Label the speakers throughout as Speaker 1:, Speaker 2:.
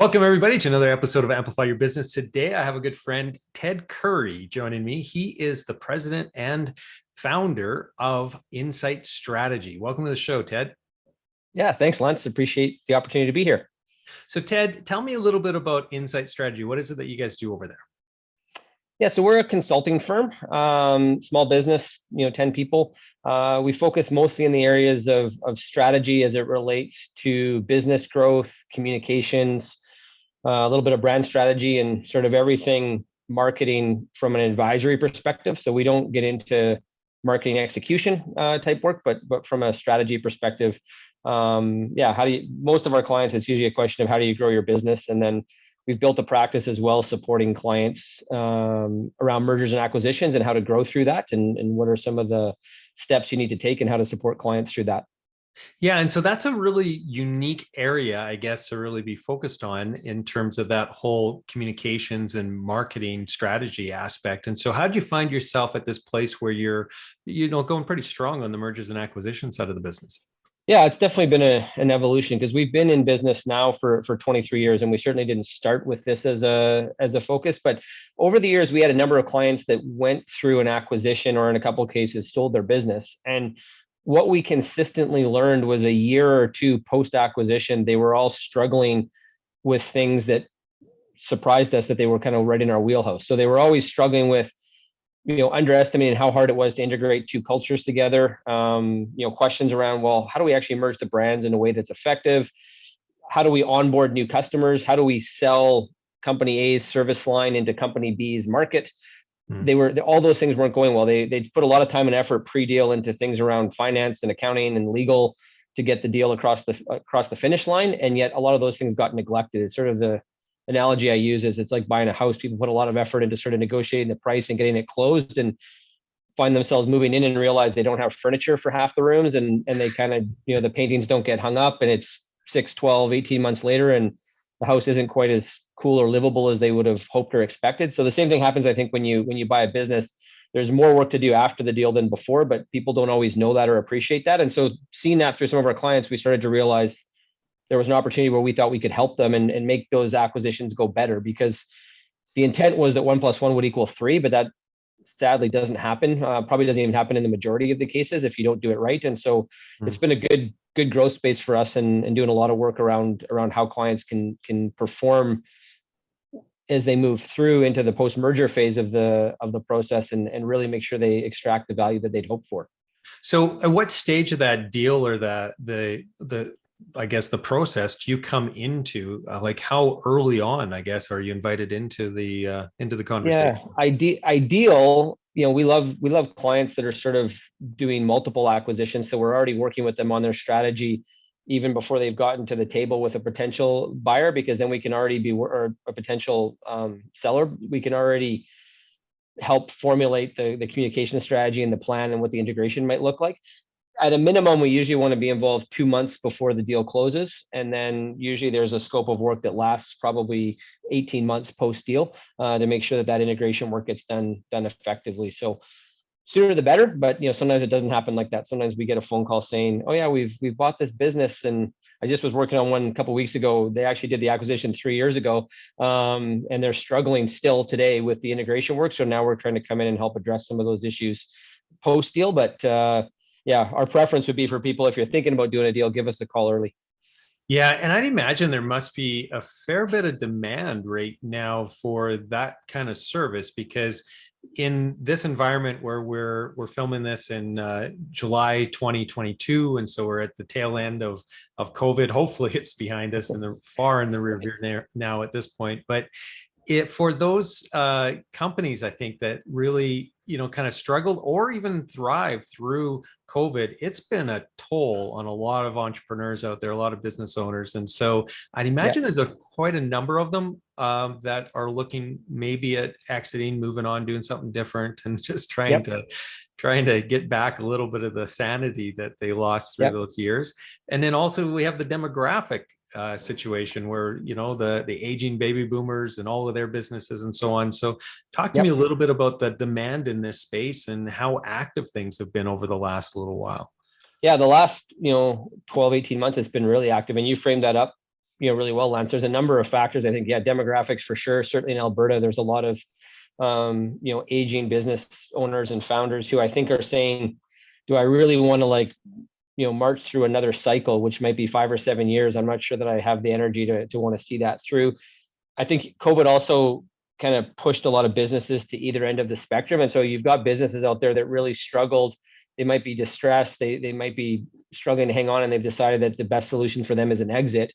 Speaker 1: Welcome, everybody, to another episode of Amplify Your Business. Today, I have a good friend, Ted Kouri, joining me. He is the president and founder of Incite Strategy. Welcome to the show, Ted.
Speaker 2: Yeah, thanks, Lance. Appreciate the opportunity to be here.
Speaker 1: So, Ted, tell me a little bit about Incite Strategy. What is it that you guys do over there?
Speaker 2: Yeah, so we're a consulting firm, small business, 10 people. We focus mostly in the areas of strategy as it relates to business growth, communications, a little bit of brand strategy, and sort of everything marketing from an advisory perspective. So we don't get into marketing execution type work, but from a strategy perspective, most of our clients, it's usually a question of how do you grow your business? And then we've built a practice as well, supporting clients around mergers and acquisitions and how to grow through that, and what are some of the steps you need to take and how to support clients through that.
Speaker 1: Yeah, and so that's a really unique area, I guess, to really be focused on in terms of that whole communications and marketing strategy aspect. And so how did you find yourself at this place where you're, going pretty strong on the mergers and acquisition side of the business?
Speaker 2: Yeah, it's definitely been an evolution, because we've been in business now for 23 years, and we certainly didn't start with this as a focus. But over the years, we had a number of clients that went through an acquisition, or in a couple of cases sold their business. And what we consistently learned was a year or two post acquisition, they were all struggling with things that surprised us, that they were kind of right in our wheelhouse. So they were always struggling with underestimating how hard it was to integrate two cultures together. Questions around, well, how do we actually merge the brands in a way that's effective? How do we onboard new customers? How do we sell company A's service line into company B's market? All those things weren't going well. They put a lot of time and effort pre-deal into things around finance and accounting and legal to get the deal across the finish line, and yet a lot of those things got neglected. It's sort of the analogy I use is, it's like buying a house. People put a lot of effort into sort of negotiating the price and getting it closed, and find themselves moving in and realize they don't have furniture for half the rooms, and they kind of, the paintings don't get hung up, and it's 6, 12, 18 months later, and the house isn't quite as cool or livable as they would have hoped or expected. So the same thing happens, I think, when you buy a business. There's more work to do after the deal than before, but people don't always know that or appreciate that. And so seeing that through some of our clients, we started to realize there was an opportunity where we thought we could help them and make those acquisitions go better, because the intent was that 1 + 1 would equal 3, but that sadly doesn't happen. Probably doesn't even happen in the majority of the cases if you don't do it right. And so it's been a good growth space for us, and doing a lot of work around how clients can perform as they move through into the post-merger phase of the process, and really make sure they extract the value that they'd hoped for.
Speaker 1: So at what stage of that deal, or the I guess the process, do you come into? Like, how early on, I guess, are you invited into the conversation?
Speaker 2: Yeah, ideal. We love clients that are sort of doing multiple acquisitions, so we're already working with them on their strategy even before they've gotten to the table with a potential buyer, because then we can already be, or a potential seller, we can already help formulate the communication strategy and the plan and what the integration might look like. At a minimum, we usually want to be involved 2 months before the deal closes. And then usually there's a scope of work that lasts probably 18 months post deal to make sure that integration work gets done effectively. So sooner the better, but sometimes it doesn't happen like that. Sometimes we get a phone call saying, oh yeah, we've bought this business, and I just was working on one a couple of weeks ago. They actually did the acquisition 3 years ago, and they're struggling still today with the integration work. So now we're trying to come in and help address some of those issues post deal. But our preference would be for people, if you're thinking about doing a deal, give us a call early.
Speaker 1: Yeah, and I'd imagine there must be a fair bit of demand right now for that kind of service, because in this environment where we're filming this in July 2022, and so we're at the tail end of COVID. Hopefully, it's behind us and far in the rear view now at this point. But for those companies, I think, that really kind of struggled or even thrived through COVID, it's been a toll on a lot of entrepreneurs out there, a lot of business owners. And so I'd imagine there's quite a number of them that are looking maybe at exiting, moving on, doing something different, and just trying to get back a little bit of the sanity that they lost through those years. And then also we have the demographic situation where the aging baby boomers and all of their businesses and so on. So talk to me a little bit about the demand in this space and how active things have been over the last little while.
Speaker 2: Yeah, the last 12, 18 months, it's been really active, and you framed that up really well, Lance. There's a number of factors. I think, yeah, demographics for sure. Certainly in Alberta, there's a lot of aging business owners and founders who I think are saying, do I really want to march through another cycle, which might be 5 or 7 years? I'm not sure that I have the energy to want to see that through. I think COVID also kind of pushed a lot of businesses to either end of the spectrum. And so you've got businesses out there that really struggled. They might be distressed. They might be struggling to hang on, and they've decided that the best solution for them is an exit.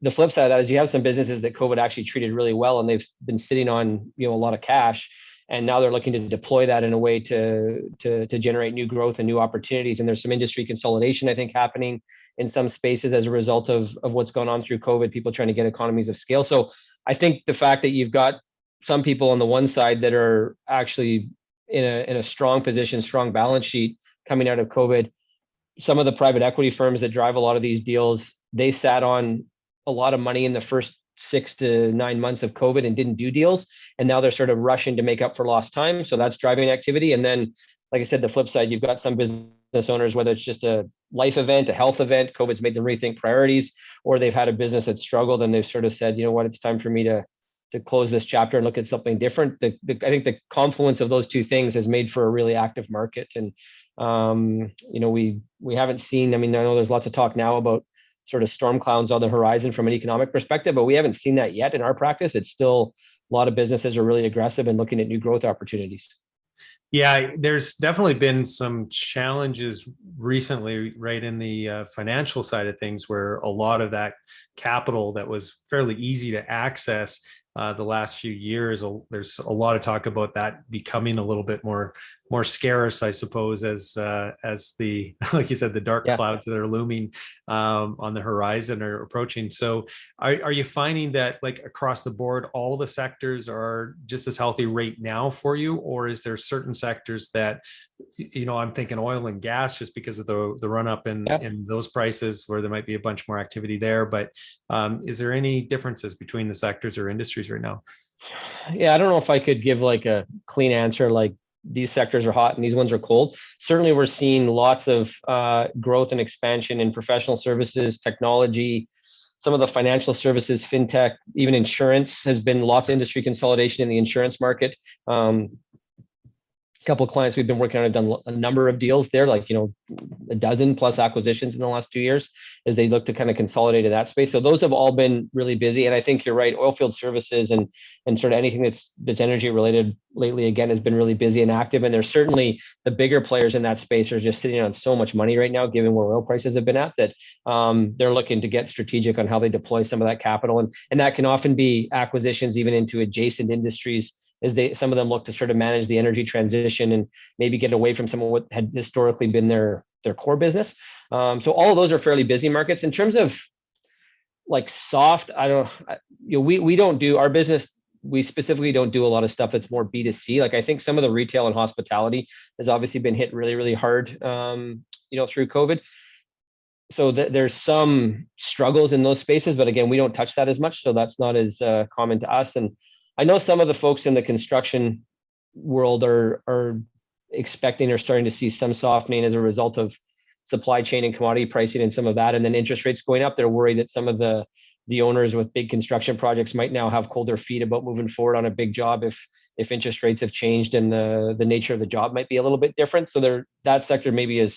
Speaker 2: The flip side of that is you have some businesses that COVID actually treated really well, and they've been sitting on a lot of cash, and now they're looking to deploy that in a way to generate new growth and new opportunities. And there's some industry consolidation, I think, happening in some spaces as a result of what's gone on through COVID, people trying to get economies of scale. So I think the fact that you've got some people on the one side that are actually in a strong position, strong balance sheet coming out of COVID, some of the private equity firms that drive a lot of these deals, they sat on a lot of money in the first 6 to 9 months of COVID and didn't do deals. And now they're sort of rushing to make up for lost time. So that's driving activity. And then, like I said, the flip side, you've got some business owners, whether it's just a life event, a health event, COVID's made them rethink priorities, or they've had a business that struggled and they've sort of said, you know what, it's time for me to close this chapter and look at something different. I think the confluence of those two things has made for a really active market. And we haven't seen, I know there's lots of talk now about sort of storm clouds on the horizon from an economic perspective, but we haven't seen that yet in our practice. It's still a lot of businesses are really aggressive and looking at new growth opportunities.
Speaker 1: Yeah, there's definitely been some challenges recently, right, in the financial side of things, where a lot of that capital that was fairly easy to access the last few years, there's a lot of talk about that becoming a little bit more scarce, I suppose, as the, like you said, the dark clouds that are looming on the horizon are approaching. So are you finding that, like, across the board, all the sectors are just as healthy right now for you, or is there certain sectors that, I'm thinking oil and gas, just because of the run up in those prices, where there might be a bunch more activity there, but is there any differences between the sectors or industries right now?
Speaker 2: Yeah, I don't know if I could give like a clean answer, like these sectors are hot and these ones are cold. Certainly we're seeing lots of growth and expansion in professional services, technology, some of the financial services, fintech, even insurance. Has been lots of industry consolidation in the insurance market. A couple of clients we've been working on have done a number of deals there, like, a dozen plus acquisitions in the last 2 years as they look to kind of consolidate in that space. So those have all been really busy. And I think you're right, oilfield services and sort of anything that's energy related lately, again, has been really busy and active. And there's certainly the bigger players in that space are just sitting on so much money right now, given where oil prices have been at, that they're looking to get strategic on how they deploy some of that capital. And that can often be acquisitions even into adjacent industries, as some of them look to sort of manage the energy transition and maybe get away from some of what had historically been their core business. So all of those are fairly busy markets. In terms of like soft, we don't do our business. We specifically don't do a lot of stuff that's more B2C. Like, I think some of the retail and hospitality has obviously been hit really, really hard, through COVID. So there's some struggles in those spaces, but again, we don't touch that as much. So that's not as common to us. And I know some of the folks in the construction world are expecting or starting to see some softening as a result of supply chain and commodity pricing and some of that, and then interest rates going up. They're worried that some of the owners with big construction projects might now have colder feet about moving forward on a big job if interest rates have changed and the nature of the job might be a little bit different. So that sector maybe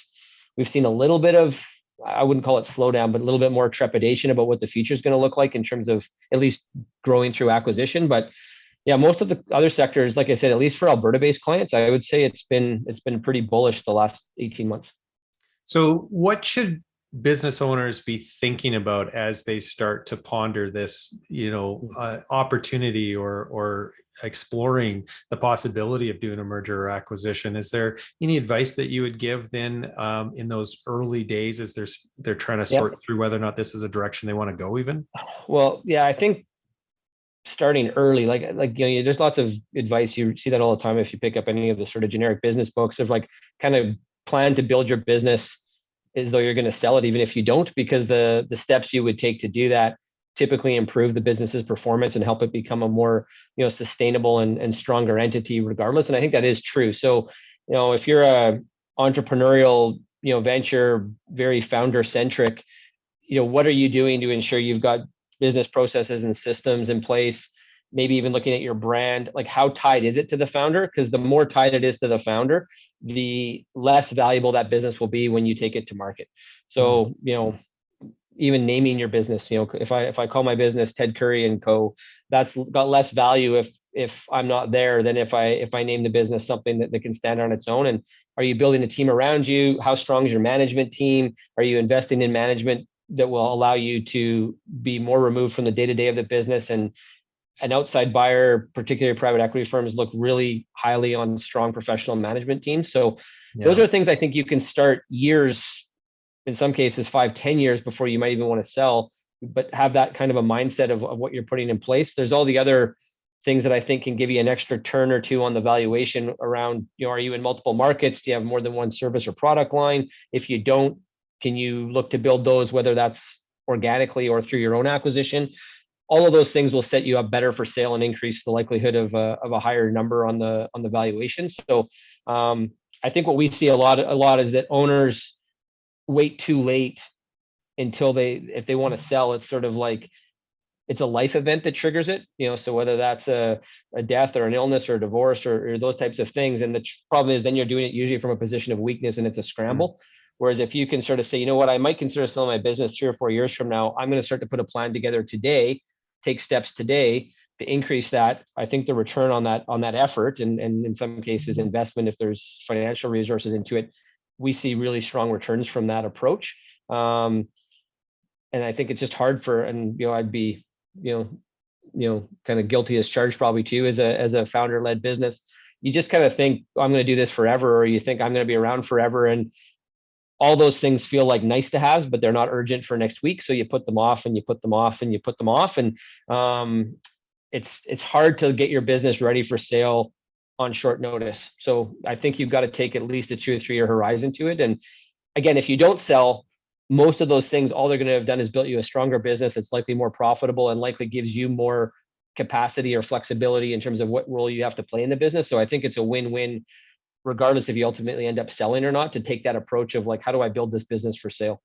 Speaker 2: we've seen a little bit of, I wouldn't call it slowdown, but a little bit more trepidation about what the future is going to look like in terms of at least growing through acquisition. But yeah, most of the other sectors, like I said, at least for Alberta-based clients, I would say it's been pretty bullish the last 18 months.
Speaker 1: So what should business owners be thinking about as they start to ponder this, opportunity or exploring the possibility of doing a merger or acquisition? Is there any advice that you would give then in those early days as they're trying to sort through whether or not this is a direction they want to go even?
Speaker 2: Well, yeah, I think starting early, there's lots of advice. You see that all the time if you pick up any of the sort of generic business books of like kind of plan to build your business as though you're going to sell it, even if you don't, because the steps you would take to do that typically improve the business's performance and help it become a more sustainable and stronger entity regardless. And I think that is true. So if you're a entrepreneurial venture, very founder centric, what are you doing to ensure you've got business processes and systems in place, maybe even looking at your brand, like how tied is it to the founder? Because the more tied it is to the founder, the less valuable that business will be when you take it to market. So, even naming your business, if I call my business Ted Kouri and Co., that's got less value if I'm not there than if I name the business something that can stand on its own. And are you building a team around you? How strong is your management team? Are you investing in management that will allow you to be more removed from the day-to-day of the business? And an outside buyer, particularly private equity firms, look really highly on strong professional management teams. So those are things I think you can start years, in some cases 5-10 years before you might even want to sell, but have that kind of a mindset of what you're putting in place. There's all the other things that I think can give you an extra turn or two on the valuation around, are you in multiple markets? Do you have more than one service or product line? If you don't, can you look to build those, whether that's organically or through your own acquisition? All of those things will set you up better for sale and increase the likelihood of a higher number on the valuation. So I think what we see a lot is that owners wait too late until if they want to sell. It's sort of like it's a life event that triggers it, so whether that's a death or an illness or a divorce or those types of things. And the problem is then you're doing it usually from a position of weakness and it's a scramble. Whereas if you can sort of say, you know what, I might consider selling my business 3 or 4 years from now, I'm going to start to put a plan together today, take steps today to increase that. I think the return on that effort, and in some cases investment, if there's financial resources into it, we see really strong returns from that approach. And I think it's just hard I'd be, kind of guilty as charged probably too, as a founder-led business. You just kind of think, I'm going to do this forever, or you think I'm going to be around forever. And all those things feel like nice to have, but they're not urgent for next week. So you put them off and you put them off and you put them off. And it's hard to get your business ready for sale on short notice. So I think you've got to take at least a 2 or 3 year horizon to it. And again, if you don't sell, most of those things, all they're going to have done is built you a stronger business. It's likely more profitable and likely gives you more capacity or flexibility in terms of what role you have to play in the business. So I think it's a win-win, regardless if you ultimately end up selling or not, to take that approach of like, how do I build this business for sale?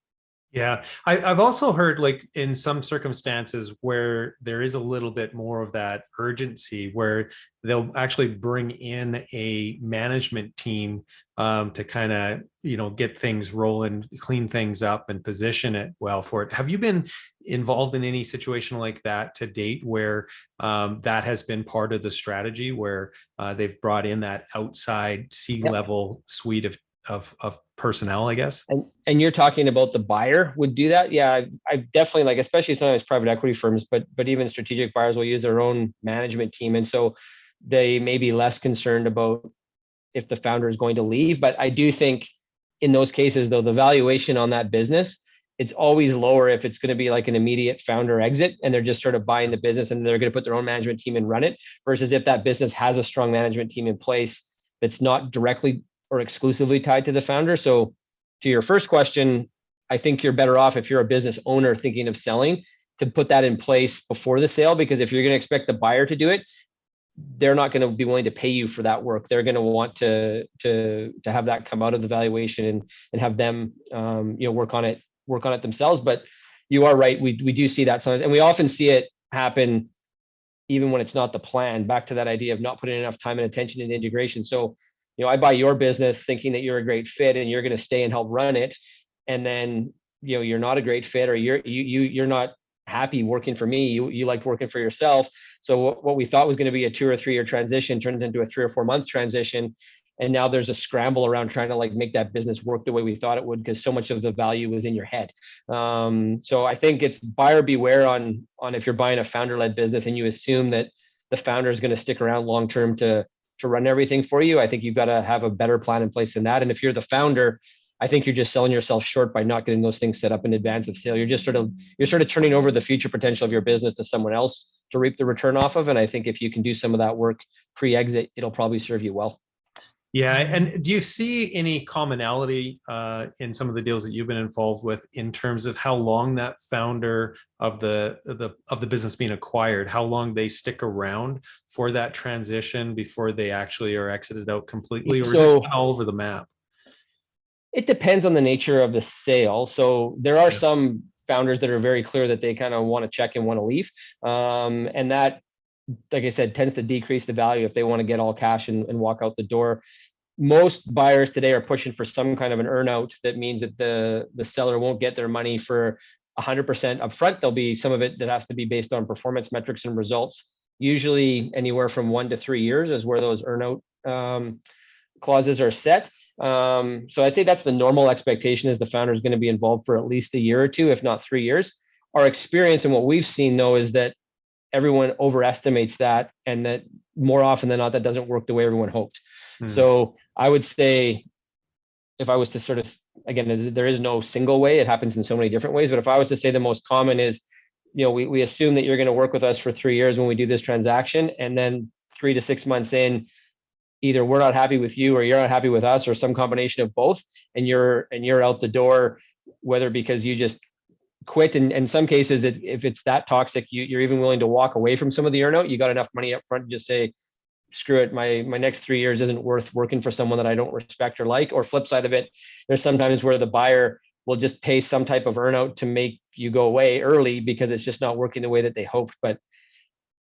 Speaker 1: Yeah, I've also heard like in some circumstances where there is a little bit more of that urgency, where they'll actually bring in a management team to kind of, get things rolling, clean things up and position it well for it. Have you been involved in any situation like that to date where that has been part of the strategy, where they've brought in that outside C-level suite of personnel, I guess?
Speaker 2: And you're talking about the buyer would do that? Yeah, I've definitely, like, especially sometimes private equity firms, but even strategic buyers will use their own management team. And so they may be less concerned about if the founder is going to leave. But I do think in those cases, though, the valuation on that business, it's always lower if it's going to be like an immediate founder exit and they're just sort of buying the business and they're going to put their own management team and run it, versus if that business has a strong management team in place that's not directly or exclusively tied to the founder. So to your first question, I think you're better off if you're a business owner thinking of selling to put that in place before the sale, because if you're going to expect the buyer to do it, they're not going to be willing to pay you for that work. They're going to want to have that come out of the valuation and have them work on it themselves. But you are right, we do see that sometimes, and we often see it happen even when it's not the plan. Back to that idea of not putting enough time and attention in integration. So I buy your business thinking that you're a great fit and you're going to stay and help run it, and then you're not a great fit, or you're not happy working for me. You like working for yourself. So what we thought was going to be a 2 or 3 year transition turns into a 3 or 4 month transition, and now there's a scramble around trying to like make that business work the way we thought it would, because so much of the value was in your head. So I think it's buyer beware on if you're buying a founder-led business and you assume that the founder is going to stick around long term to run everything for you. I think you've got to have a better plan in place than that. And if you're the founder, I think you're just selling yourself short by not getting those things set up in advance of sale. You're sort of turning over the future potential of your business to someone else to reap the return off of. And I think if you can do some of that work pre-exit, it'll probably serve you well.
Speaker 1: Yeah. And do you see any commonality in some of the deals that you've been involved with in terms of how long that founder of the business being acquired, how long they stick around for that transition before they actually are exited out completely, or is it all over the map?
Speaker 2: It depends on the nature of the sale. So there are some founders that are very clear that they kind of want to check and want to leave. And that, like I said, tends to decrease the value if they want to get all cash and walk out the door. Most buyers today are pushing for some kind of an earnout that means that the seller won't get their money for 100% upfront. There'll be some of it that has to be based on performance metrics and results. Usually anywhere from 1 to 3 years is where those earnout clauses are set. So I think that's the normal expectation, is the founder is going to be involved for at least a year or two, if not 3 years. Our experience and what we've seen, though, is that everyone overestimates that, and that more often than not, that doesn't work the way everyone hoped. So I would say, if I was to sort of, again, there is no single way, it happens in so many different ways, but if I was to say the most common is, we assume that you're going to work with us for 3 years when we do this transaction, and then 3 to 6 months in, either we're not happy with you or you're not happy with us, or some combination of both, and you're out the door, whether because you just quit. And in some cases, if it's that toxic, you're even willing to walk away from some of the earnout. You got enough money up front to just say, screw it, my next 3 years isn't worth working for someone that I don't respect or like. Or flip side of it, there's sometimes where the buyer will just pay some type of earnout to make you go away early because it's just not working the way that they hoped. But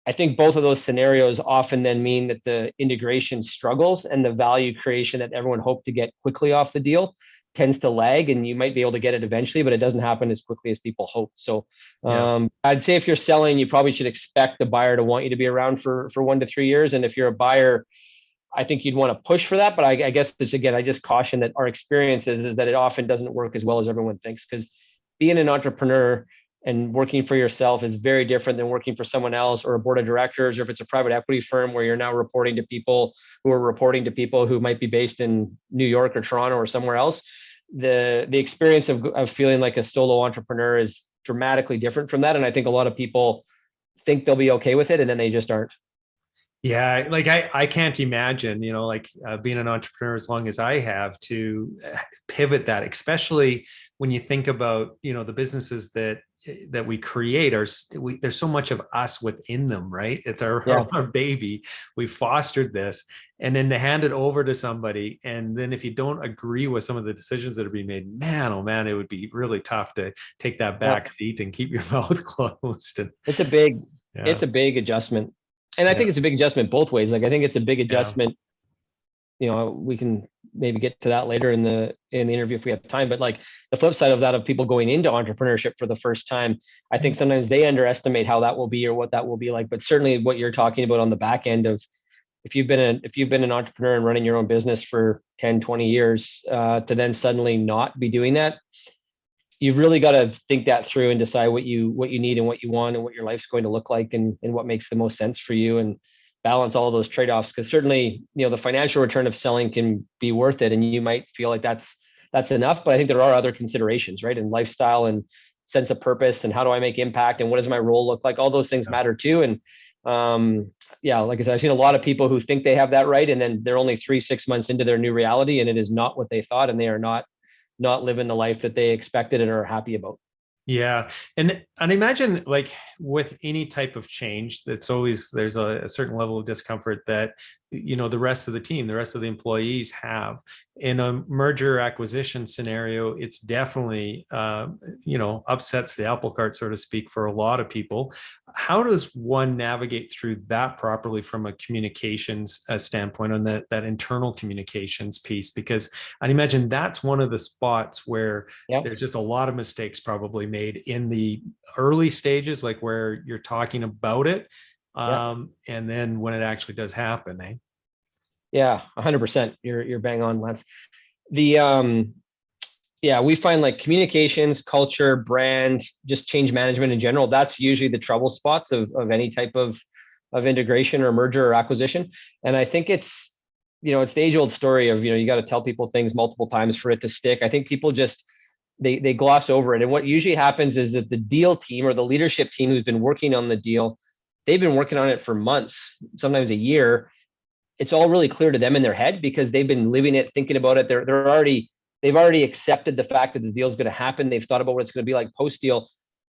Speaker 2: I think both of those scenarios often then mean that the integration struggles and the value creation that everyone hoped to get quickly off the deal tends to lag, and you might be able to get it eventually, but it doesn't happen as quickly as people hope. So I'd say if you're selling, you probably should expect the buyer to want you to be around for 1 to 3 years. And if you're a buyer, I think you'd want to push for that. But I guess this, again, I just caution that our experience is that it often doesn't work as well as everyone thinks, because being an entrepreneur and working for yourself is very different than working for someone else or a board of directors, or if it's a private equity firm where you're now reporting to people who are reporting to people who might be based in New York or Toronto or somewhere else. The experience of feeling like a solo entrepreneur is dramatically different from that. And I think a lot of people think they'll be okay with it, and then they just aren't.
Speaker 1: Yeah, like I can't imagine, being an entrepreneur as long as I have, to pivot that, especially when you think about, the businesses that we create there's so much of us within them, right? It's our baby. We fostered this, and then to hand it over to somebody, and then if you don't agree with some of the decisions that are being made, man, oh man, it would be really tough to take that back seat and keep your mouth closed. And
Speaker 2: it's a big adjustment. And I think it's a big adjustment both ways. Like, I think it's a big adjustment. We can maybe get to that later in the interview if we have time. But like the flip side of that, of people going into entrepreneurship for the first time, I think sometimes they underestimate how that will be or what that will be like. But certainly what you're talking about on the back end of, if you've been an entrepreneur and running your own business for 10, 20 years, to then suddenly not be doing that, you've really got to think that through and decide what you need and what you want and what your life's going to look like, and what makes the most sense for you, and balance all of those trade-offs. Because certainly, the financial return of selling can be worth it, and you might feel like that's enough. But I think there are other considerations, right? And lifestyle and sense of purpose, and how do I make impact, and what does my role look like? All those things matter too. And like I said, I've seen a lot of people who think they have that right, and then they're only 3-6 months into their new reality, and it is not what they thought, and they are not living the life that they expected and are happy about.
Speaker 1: Yeah. And imagine, like, with any type of change, there's a certain level of discomfort that, the rest of the team, the rest of the employees have. In a merger acquisition scenario, it's definitely, upsets the apple cart, so to speak, for a lot of people. How does one navigate through that properly from a communications standpoint, on that internal communications piece? Because I'd imagine that's one of the spots where there's just a lot of mistakes probably made in the early stages, like where you're talking about it. And then when it actually does happen, eh?
Speaker 2: Yeah, 100%. You're bang on, Lance. We find like communications, culture, brand, just change management in general, that's usually the trouble spots of any type of integration or merger or acquisition. And I think it's the age old story of, you got to tell people things multiple times for it to stick. I think people just, they gloss over it. And what usually happens is that the deal team or the leadership team who's been working on the deal, they've been working on it for months, sometimes a year. It's all really clear to them in their head because they've been living it, thinking about it. They've already accepted the fact that the deal is going to happen. They've thought about what it's going to be like post deal.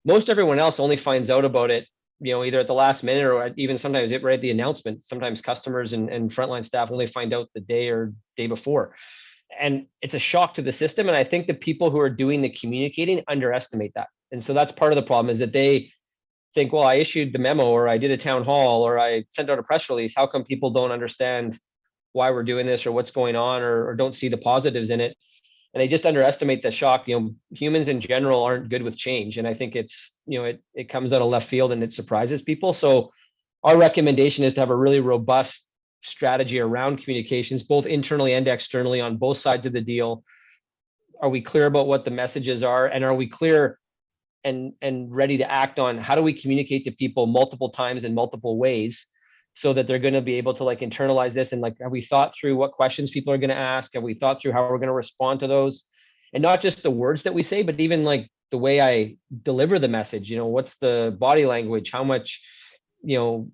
Speaker 2: Most everyone else only finds out about it, either at the last minute or even sometimes right at the announcement. Sometimes customers and frontline staff only find out the day or day before. And it's a shock to the system. And I think the people who are doing the communicating underestimate that. And so that's part of the problem, is that they think, well, I issued the memo, or I did a town hall, or I sent out a press release. How come people don't understand why we're doing this, or what's going on, or don't see the positives in it? And they just underestimate the shock. Humans in general aren't good with change. And I think it's, it comes out of left field and it surprises people. So our recommendation is to have a really robust strategy around communications, both internally and externally, on both sides of the deal. Are we clear about what the messages are? And are we clear and ready to act on how do we communicate to people multiple times in multiple ways, so that they're going to be able to like internalize this? And like, have we thought through what questions people are going to ask? Have we thought through how we're going to respond to those? And not just the words that we say, but even like the way I deliver the message. What's the body language? How much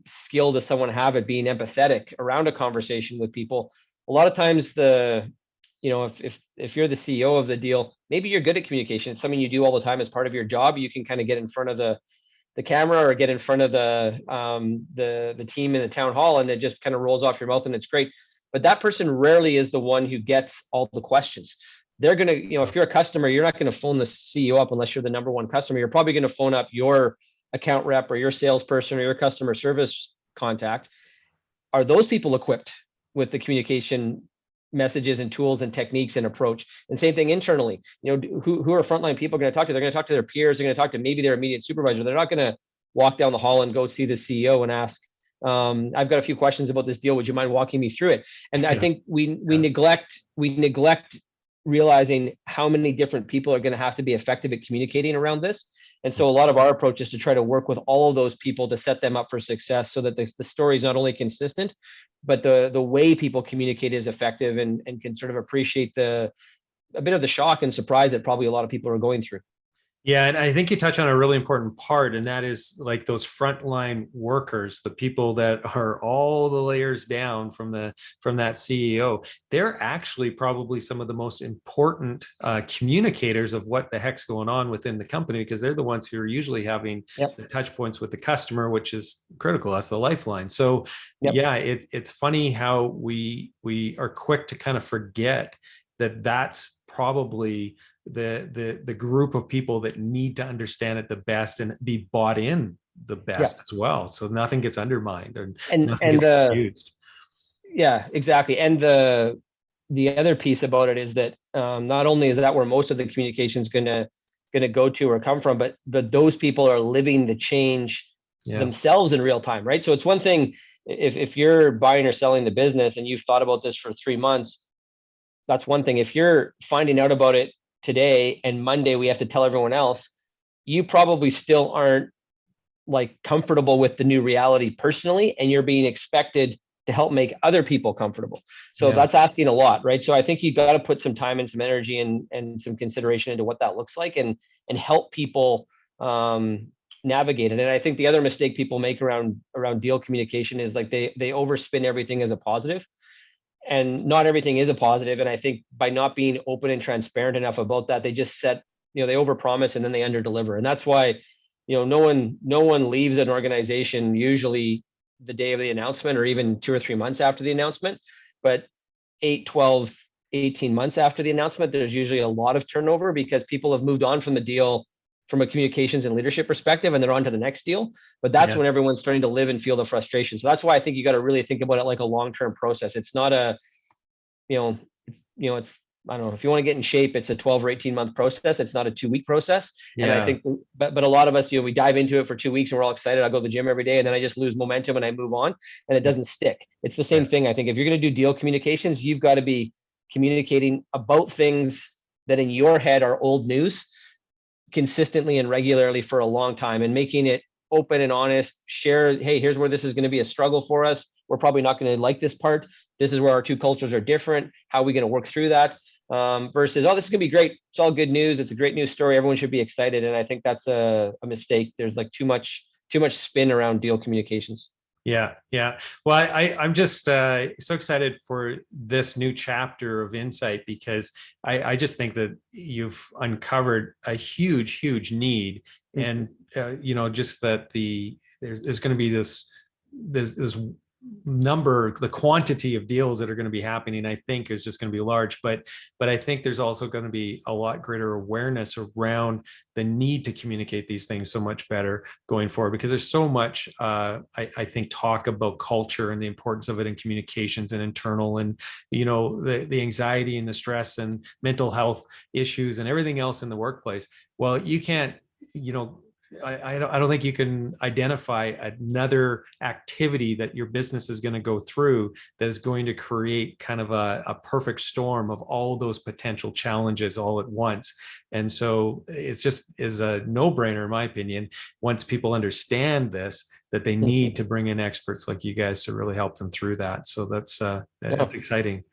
Speaker 2: skill does someone have at being empathetic around a conversation with people? A lot of times if you're the CEO of the deal, maybe you're good at communication. It's something you do all the time as part of your job. You can kind of get in front of the camera, or get in front of the team in the town hall, and it just kind of rolls off your mouth and it's great. But that person rarely is the one who gets all the questions. They're going to, if you're a customer, you're not going to phone the CEO up unless you're the number one customer. You're probably going to phone up your account rep, or your salesperson, or your customer service contact. Are those people equipped with the communication messages and tools and techniques and approach? And same thing internally. Who are frontline people going to talk to? They're going to talk to their peers. They're going to talk to maybe their immediate supervisor. They're not going to walk down the hall and go see the CEO and ask, I've got a few questions about this deal. Would you mind walking me through it? And I think we neglect realizing how many different people are going to have to be effective at communicating around this. And so a lot of our approach is to try to work with all of those people to set them up for success, so that the story is not only consistent, but the way people communicate is effective, and can sort of appreciate a bit of the shock and surprise that probably a lot of people are going through.
Speaker 1: Yeah, and I think you touch on a really important part, and that is like those frontline workers, the people that are all the layers down from that CEO. They're actually probably some of the most important communicators of what the heck's going on within the company, because they're the ones who are usually having the touch points with the customer, which is critical. That's the lifeline. So yeah, it's funny how we are quick to kind of forget that that's probably the group of people that need to understand it the best and be bought in the best as well. So nothing gets undermined and nothing gets confused.
Speaker 2: Yeah, exactly. And the other piece about it is that not only is that where most of the communication is gonna go to or come from, but those people are living the change themselves in real time, right? So it's one thing if you're buying or selling the business and you've thought about this for 3 months. That's one thing. If you're finding out about it today and Monday we have to tell everyone else, you probably still aren't like comfortable with the new reality personally, and you're being expected to help make other people comfortable. So that's asking a lot, right? So I think you've got to put some time and some energy and some consideration into what that looks like, and help people navigate it. And I think the other mistake people make around deal communication is like they overspin everything as a positive. And not everything is a positive. And I think by not being open and transparent enough about that, they just set, they overpromise and then they underdeliver. And that's why, no one leaves an organization usually the day of the announcement, or even 2 or 3 months after the announcement. But 8, 12, 18 months after the announcement, there's usually a lot of turnover, because people have moved on from the deal from a communications and leadership perspective, and they're on to the next deal. But that's when everyone's starting to live and feel the frustration. So that's why I think you got to really think about it like a long-term process. It's not a, it's, I don't know, if you want to get in shape, it's a 12 or 18 month process. It's not a 2-week process. And I think, but a lot of us, we dive into it for 2 weeks and we're all excited. I go to the gym every day, and then I just lose momentum and I move on, and it doesn't stick. It's the same thing. I think if you're going to do deal communications, you've got to be communicating about things that in your head are old news consistently and regularly for a long time, and making it open and honest. Share, hey, here's where this is going to be a struggle for us. We're probably not going to like this part. This is where our two cultures are different. How are we going to work through that? Versus, oh, this is going to be great. It's all good news. It's a great news story. Everyone should be excited. And I think that's a mistake. There's like too much spin around deal communications.
Speaker 1: Yeah. Well, I'm just so excited for this new chapter of Incite, because I just think that you've uncovered a huge need, and just that there's going to be this the quantity of deals that are going to be happening, I think is just going to be large. But I think there's also going to be a lot greater awareness around the need to communicate these things so much better going forward, because there's so much, I think, talk about culture and the importance of it in communications and internal, and, the anxiety and the stress and mental health issues and everything else in the workplace. Well, you can't, I don't think you can identify another activity that your business is going to go through that is going to create kind of a perfect storm of all those potential challenges all at once. And so it's just is a no-brainer, in my opinion, once people understand this, that they need to bring in experts like you guys to really help them through that. So that's exciting.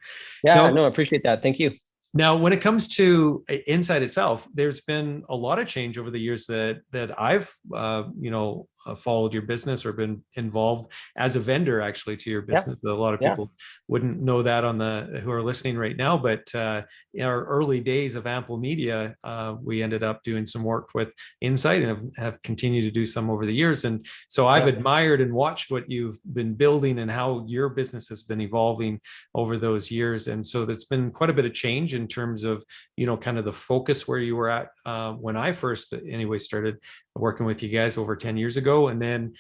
Speaker 2: Yeah, no, I appreciate that. Thank you.
Speaker 1: Now, when it comes to Incite itself, there's been a lot of change over the years that I've followed your business or been involved as a vendor actually to your business. A lot of people wouldn't know that who are listening right now, but in our early days of Ample Media, we ended up doing some work with Incite and have continued to do some over the years. And so I've admired and watched what you've been building and how your business has been evolving over those years. And so there's been quite a bit of change in terms of, kind of the focus where you were at when I first anyway started working with you guys over 10 years ago. And then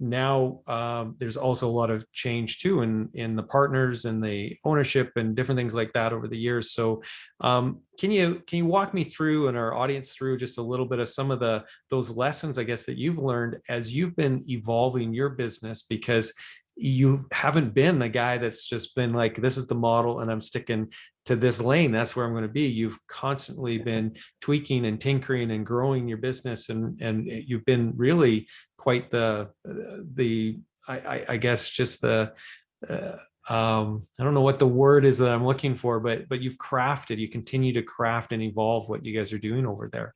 Speaker 1: now there's also a lot of change too in the partners and the ownership and different things like that over the years. So can you walk me through and our audience through just a little bit of some of those lessons, I guess, that you've learned as you've been evolving your business? Because you haven't been a guy that's just been like, this is the model and I'm sticking to this lane, that's where I'm going to be. You've constantly been tweaking and tinkering and growing your business, and you've been really quite I guess just I don't know what the word is that I'm looking for, but you continue to craft and evolve what you guys are doing over there.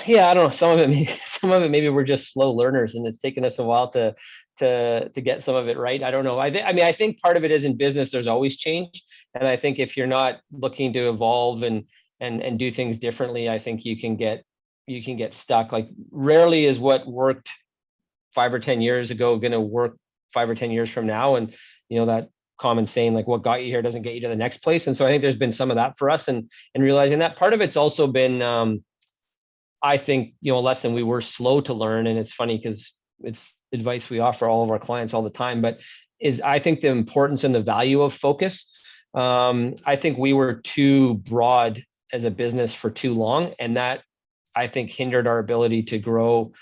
Speaker 2: Yeah, I don't know. Some of it maybe we're just slow learners, and it's taken us a while to get some of it right. I don't know. I think part of it is in business, there's always change, and I think if you're not looking to evolve and do things differently, I think you can get stuck. Like, rarely is what worked 5 or 10 years ago going to work 5 or 10 years from now. And that common saying, like, what got you here doesn't get you to the next place. And so I think there's been some of that for us, and realizing that. Part of it's also been I think, a lesson we were slow to learn, and it's funny because it's advice we offer all of our clients all the time, but I think the importance and the value of focus. I think we were too broad as a business for too long, and that, I think, hindered our ability to grow,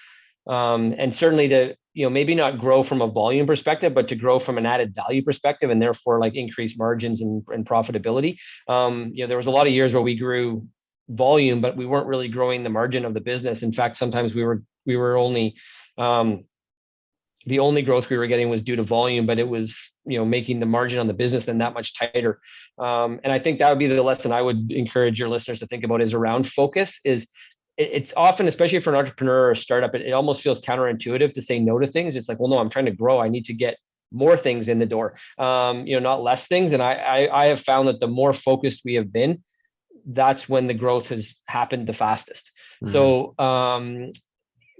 Speaker 2: and certainly to, maybe not grow from a volume perspective, but to grow from an added value perspective, and therefore like increase margins and profitability. There was a lot of years where we grew volume, but we weren't really growing the margin of the business. In fact, sometimes we were only the only growth we were getting was due to volume, but it was, making the margin on the business then that much tighter. And I think that would be the lesson I would encourage your listeners to think about, is around focus. It's often, especially for an entrepreneur or a startup, it almost feels counterintuitive to say no to things. It's like, well, no, I'm trying to grow. I need to get more things in the door, not less things. And I have found that the more focused we have been, that's when the growth has happened the fastest. Mm-hmm. So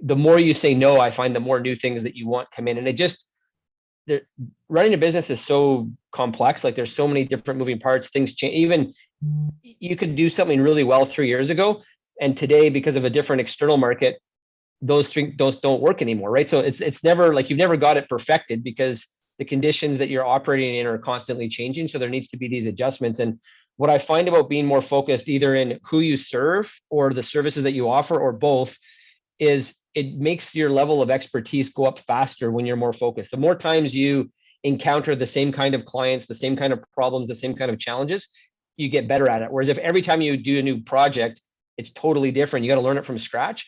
Speaker 2: the more you say no, I find the more new things that you want come in. And running a business is so complex. Like, there's so many different moving parts, things change. Even you could do something really well 3 years ago, and today, because of a different external market, those don't work anymore, right? So it's never like you've never got it perfected, because the conditions that you're operating in are constantly changing. So there needs to be these adjustments. And what I find about being more focused, either in who you serve or the services that you offer, or both, is it makes your level of expertise go up faster when you're more focused. The more times you encounter the same kind of clients, the same kind of problems, the same kind of challenges, you get better at it. Whereas if every time you do a new project, it's totally different, you got to learn it from scratch.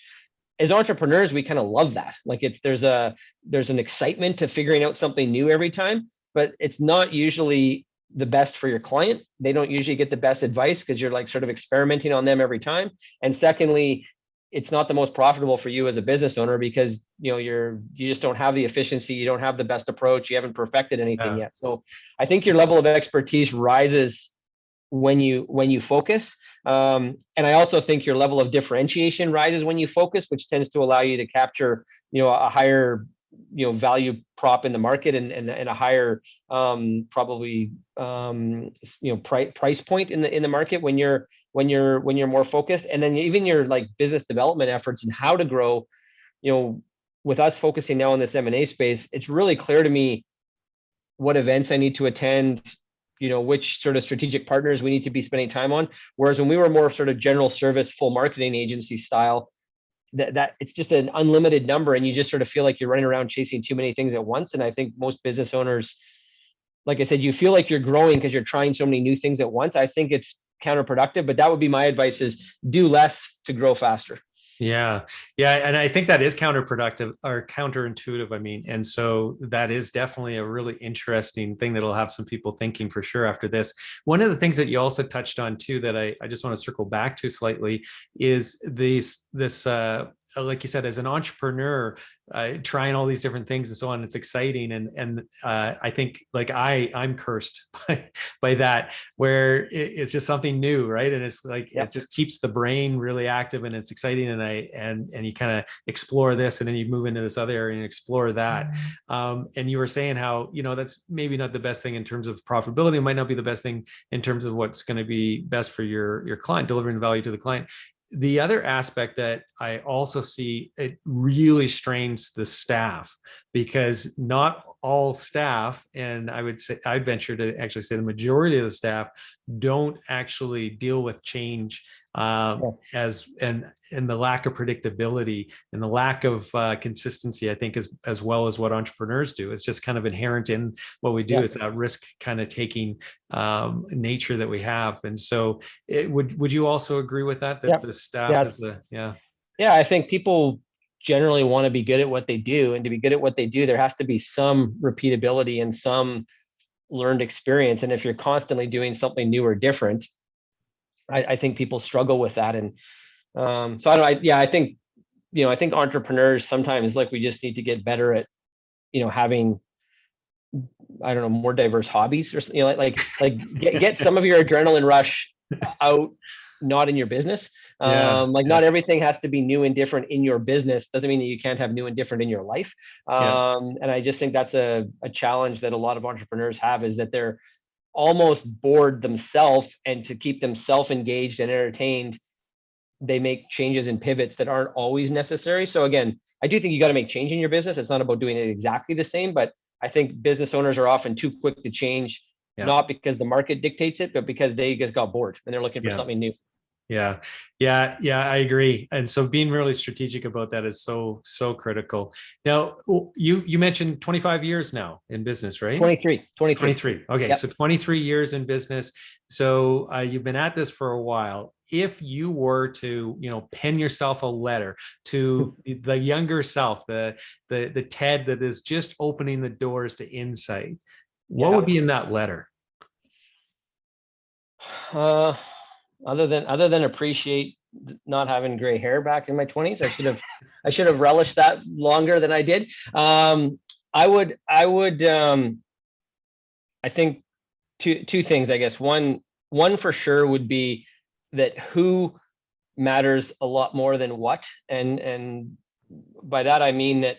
Speaker 2: As entrepreneurs, we kind of love that. Like, there's an excitement to figuring out something new every time, but it's not usually the best for your client. They don't usually get the best advice because you're like sort of experimenting on them every time. And secondly, it's not the most profitable for you as a business owner, because you just don't have the efficiency, you don't have the best approach, you haven't perfected anything yet. So I think your level of expertise rises when you focus, and I also think your level of differentiation rises when you focus, which tends to allow you to capture a higher value prop in the market and a higher probably price point in the market when you're more focused. And then even your like business development efforts and how to grow, with us focusing now on this M&A space, it's really clear to me what events I need to attend, which sort of strategic partners we need to be spending time on. Whereas when we were more sort of general service, full marketing agency style, that it's just an unlimited number, and you just sort of feel like you're running around chasing too many things at once. And I think most business owners, like I said, you feel like you're growing because you're trying so many new things at once. I think it's counterproductive, but that would be my advice: is do less to grow faster.
Speaker 1: Yeah. Yeah. And I think that is counterproductive or counterintuitive. I mean, and so that is definitely a really interesting thing that'll have some people thinking for sure after this. One of the things that you also touched on too, that I just want to circle back to slightly is this, like you said, as an entrepreneur, trying all these different things and so on, it's exciting. And I think like I'm cursed by that, where it's just something new, right? And it's like, It just keeps the brain really active and it's exciting. And you kind of explore this and then you move into this other area and explore that. And you were saying how, that's maybe not the best thing in terms of profitability. It might not be the best thing in terms of what's going to be best for your client, delivering value to the client. The other aspect that I also see, it really strains the staff, because not all staff, and I'd venture to actually say the majority of the staff, don't actually deal with change and the lack of predictability and the lack of consistency, I think, as well as what entrepreneurs do. It's just kind of inherent in what we do. It's that risk kind of taking nature that we have. And so would you also agree with that the staff is
Speaker 2: I think people generally want to be good at what they do, and to be good at what they do, there has to be some repeatability and some learned experience. And if you're constantly doing something new or different, I think people struggle with that. And so I think entrepreneurs sometimes, like, we just need to get better at, having, I don't know, more diverse hobbies, or get some of your adrenaline rush out, not in your business. Not everything has to be new and different in your business. Doesn't mean that you can't have new and different in your life. And I just think that's a challenge that a lot of entrepreneurs have, is that they're almost bored themselves, and to keep themselves engaged and entertained, they make changes and pivots that aren't always necessary. So again, I do think you got to make change in your business. It's not about doing it exactly the same, but I think business owners are often too quick to change, not because the market dictates it, but because they just got bored and they're looking for something new.
Speaker 1: Yeah, I agree. And so being really strategic about that is so critical. Now, you mentioned 25 years now in business, right?
Speaker 2: 23.
Speaker 1: Okay, so 23 years in business. So you've been at this for a while. If you were to, pen yourself a letter to the younger self, the Ted that is just opening the doors to Incite, what would be in that letter?
Speaker 2: Other than appreciate not having gray hair back in my 20s, I should have relished that longer than I did. I think two things, I guess. One for sure would be that who matters a lot more than what, and by that I mean that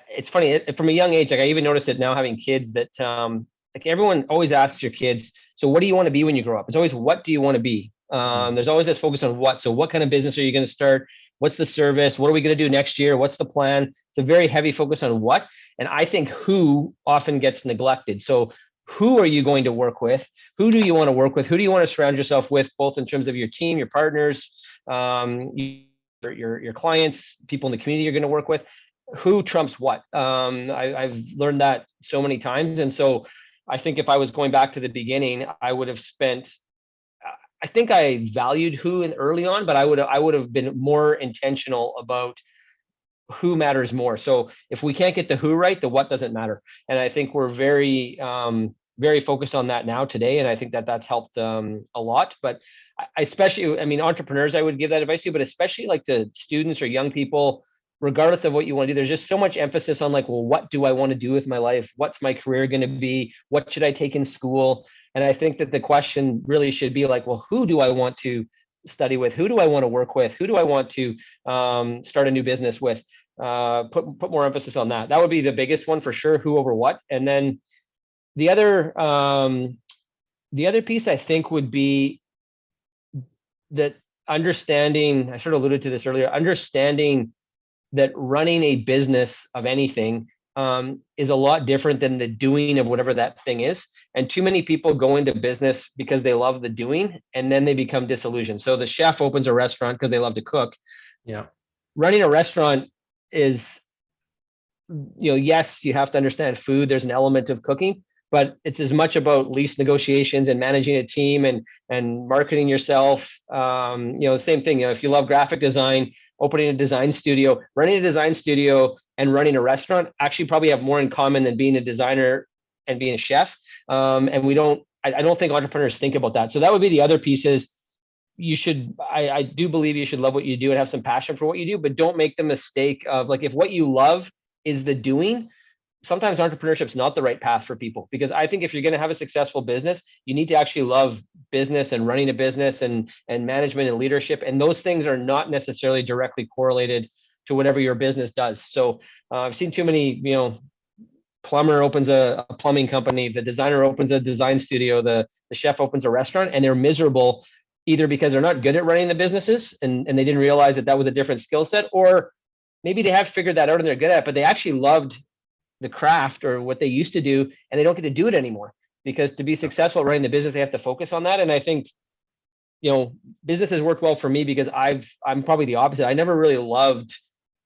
Speaker 2: it's funny, from a young age, like I even noticed it now having kids, that like everyone always asks your kids, so what do you want to be when you grow up? It's always, what do you want to be? There's always this focus on what. So what kind of business are you going to start? What's the service? What are we going to do next year? What's the plan? It's a very heavy focus on what. And I think who often gets neglected. So who are you going to work with? Who do you want to work with? Who do you want to surround yourself with, both in terms of your team, your partners, your clients, people in the community you're going to work with? Who trumps what? I've learned that so many times. And so I think if I was going back to the beginning, I would have spent, I think I valued who in early on, but I would have been more intentional about who matters more. So if we can't get the who right, the what doesn't matter. And I think we're very focused on that now today. And I think that's helped a lot. But especially, entrepreneurs, I would give that advice to, but especially like to students or young people, regardless of what you want to do, there's just so much emphasis on like, well, what do I want to do with my life? What's my career going to be? What should I take in school? And I think that the question really should be like, well, who do I want to study with? Who do I want to work with? Who do I want to start a new business with? put more emphasis on that. That would be the biggest one for sure. Who over what, and then the other piece I think would be that understanding. I sort of alluded to this earlier. Understanding that running a business of anything is a lot different than the doing of whatever that thing is. And too many people go into business because they love the doing, and then they become disillusioned. So the chef opens a restaurant because they love to cook.
Speaker 1: Yeah.
Speaker 2: Running a restaurant is, yes, you have to understand food. There's an element of cooking, but it's as much about lease negotiations and managing a team and marketing yourself. Same thing. If you love graphic design, opening a design studio, running a design studio, and running a restaurant actually probably have more in common than being a designer and being a chef. And we don't. I don't think entrepreneurs think about that. So that would be the other pieces. You should. I do believe you should love what you do and have some passion for what you do, but don't make the mistake of, like, if what you love is the doing, sometimes entrepreneurship is not the right path for people, because I think if you're going to have a successful business, you need to actually love business and running a business and management and leadership. And those things are not necessarily directly correlated to whatever your business does. So I've seen too many, plumber opens a plumbing company, the designer opens a design studio, the chef opens a restaurant, and they're miserable either because they're not good at running the businesses and they didn't realize that was a different skill set, or maybe they have figured that out and they're good at it, but they actually loved the craft or what they used to do, and they don't get to do it anymore, because to be successful at running the business, they have to focus on that. And I think, business has worked well for me because I'm probably the opposite. I never really loved,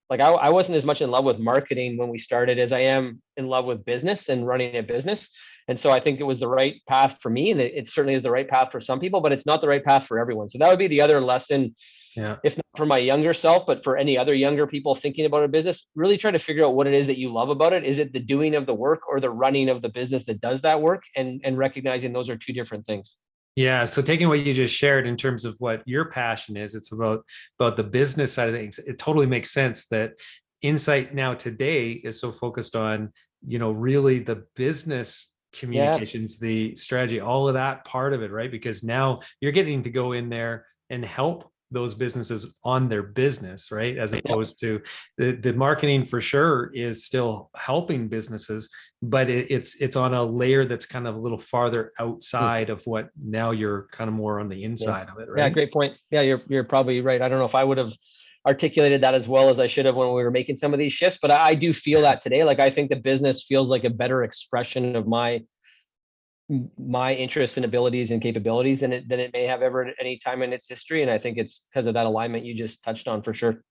Speaker 2: like, I wasn't as much in love with marketing when we started as I am in love with business and running a business. And so I think it was the right path for me, and it certainly is the right path for some people, but it's not the right path for everyone. So that would be the other lesson.
Speaker 1: Yeah.
Speaker 2: If not for my younger self, but for any other younger people thinking about a business, really try to figure out what it is that you love about it. Is it the doing of the work or the running of the business that does that work? And recognizing those are two different things.
Speaker 1: Yeah. So taking what you just shared in terms of what your passion is, it's about the business side of things. It totally makes sense that Incite now today is so focused on, really the business communications, the strategy, all of that part of it, right? Because now you're getting to go in there and help those businesses on their business, right? As opposed to the marketing, for sure, is still helping businesses, but it's on a layer that's kind of a little farther outside of what now you're kind of more on the inside of it, right?
Speaker 2: Yeah, great point. Yeah, you're probably right. I don't know if I would have articulated that as well as I should have when we were making some of these shifts, but I do feel that today. Like, I think the business feels like a better expression of my interests and abilities and capabilities than it may have ever at any time in its history. And I think it's because of that alignment you just touched on, for sure.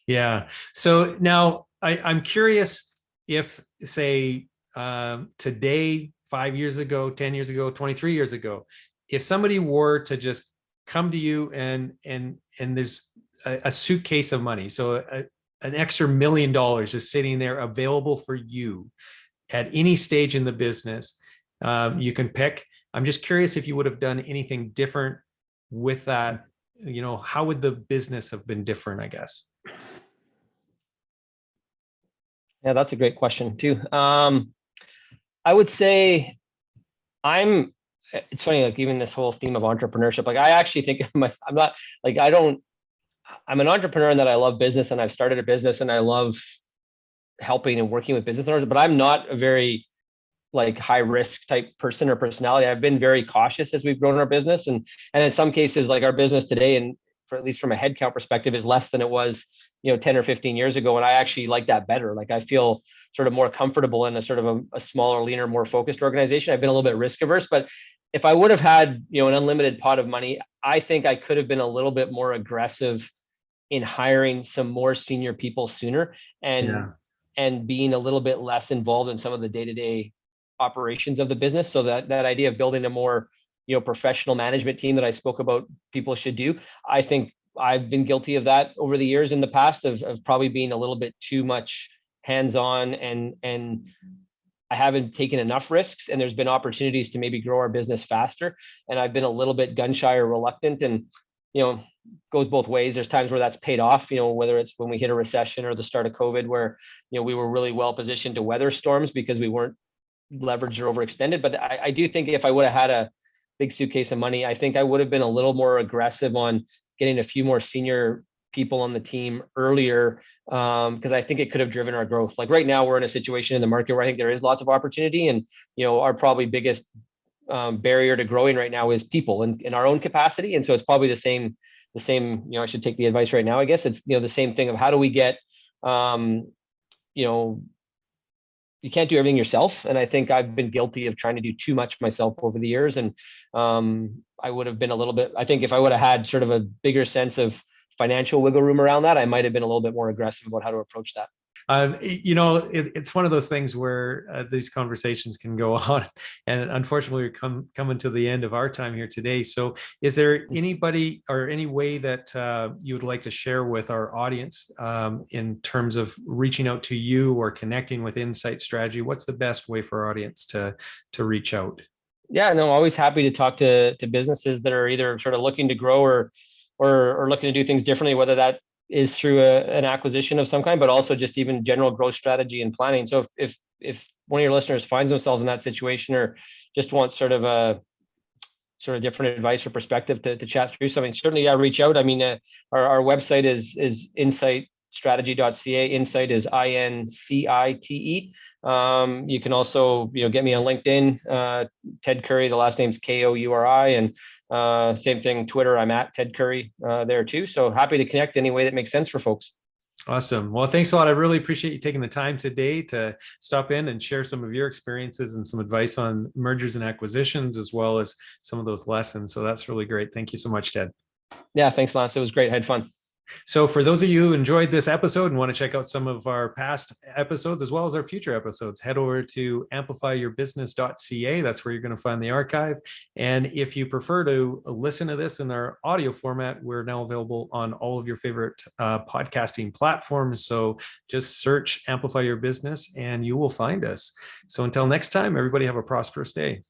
Speaker 1: Yeah. So now I'm curious if, say, today, 5 years ago, 10 years ago, 23 years ago, if somebody were to just come to you and there's a suitcase of money, so an extra $1 million just sitting there available for you at any stage in the business, you can pick. I'm just curious if you would have done anything different with that. How would the business have been different, I guess?
Speaker 2: Yeah, that's a great question too. I would say it's funny, like, even this whole theme of entrepreneurship, like, I actually think I'm not like, I'm an entrepreneur in that I love business and I've started a business and I love helping and working with business owners, but I'm not a very, like, high risk type person or personality. I've been very cautious as we've grown our business, and in some cases, like, our business today, and for at least from a headcount perspective, is less than it was 10 or 15 years ago, and I actually like that better. Like, I feel sort of more comfortable in a sort of a smaller, leaner, more focused organization. I've been a little bit risk averse, but if I would have had an unlimited pot of money, I think I could have been a little bit more aggressive in hiring some more senior people sooner, and being a little bit less involved in some of the day-to-day operations of the business. So that idea of building a more professional management team that I spoke about people should do, I think I've been guilty of that over the years in the past, of probably being a little bit too much hands-on, and I haven't taken enough risks, and there's been opportunities to maybe grow our business faster, and I've been a little bit gun shy or reluctant, and goes both ways. There's times where that's paid off, whether it's when we hit a recession or the start of COVID, where we were really well positioned to weather storms because we weren't leveraged or overextended. But I do think if I would have had a big suitcase of money, I think I would have been a little more aggressive on getting a few more senior people on the team earlier, because I think it could have driven our growth. Like right now, we're in a situation in the market where I think there is lots of opportunity, and our probably biggest barrier to growing right now is people in our own capacity. And so it's probably the same. I should take the advice right now. I guess it's the same thing of how do we get you can't do everything yourself. And I think I've been guilty of trying to do too much myself over the years. And I would have been a little bit, I think if I would have had sort of a bigger sense of financial wiggle room around that, I might have been a little bit more aggressive about how to approach that.
Speaker 1: It's one of those things where these conversations can go on, and unfortunately, we're coming to the end of our time here today. So, is there anybody or any way that you would like to share with our audience in terms of reaching out to you or connecting with Incite Strategy? What's the best way for our audience to reach out?
Speaker 2: Yeah, no, always happy to talk to businesses that are either sort of looking to grow or looking to do things differently, whether that is through an acquisition of some kind, but also just even general growth strategy and planning. So if one of your listeners finds themselves in that situation or just wants sort of different advice or perspective to chat through something, certainly reach out. I mean, our website is incitestrategy.ca. Incite is INCITE. You can also get me on LinkedIn, Ted Kouri. The last name's Kouri, and same thing, Twitter, I'm at Ted Kouri there too. So happy to connect any way that makes sense for folks.
Speaker 1: Awesome. Well, thanks a lot. I really appreciate you taking the time today to stop in and share some of your experiences and some advice on mergers and acquisitions, as well as some of those lessons. So that's really great. Thank you so much, Ted.
Speaker 2: Yeah, thanks, Lance. It was great. I had fun.
Speaker 1: So for those of you who enjoyed this episode and want to check out some of our past episodes as well as our future episodes, head over to amplifyyourbusiness.ca. That's where you're going to find the archive. And if you prefer to listen to this in our audio format, we're now available on all of your favorite podcasting platforms. So just search Amplify Your Business and you will find us. So until next time, everybody have a prosperous day.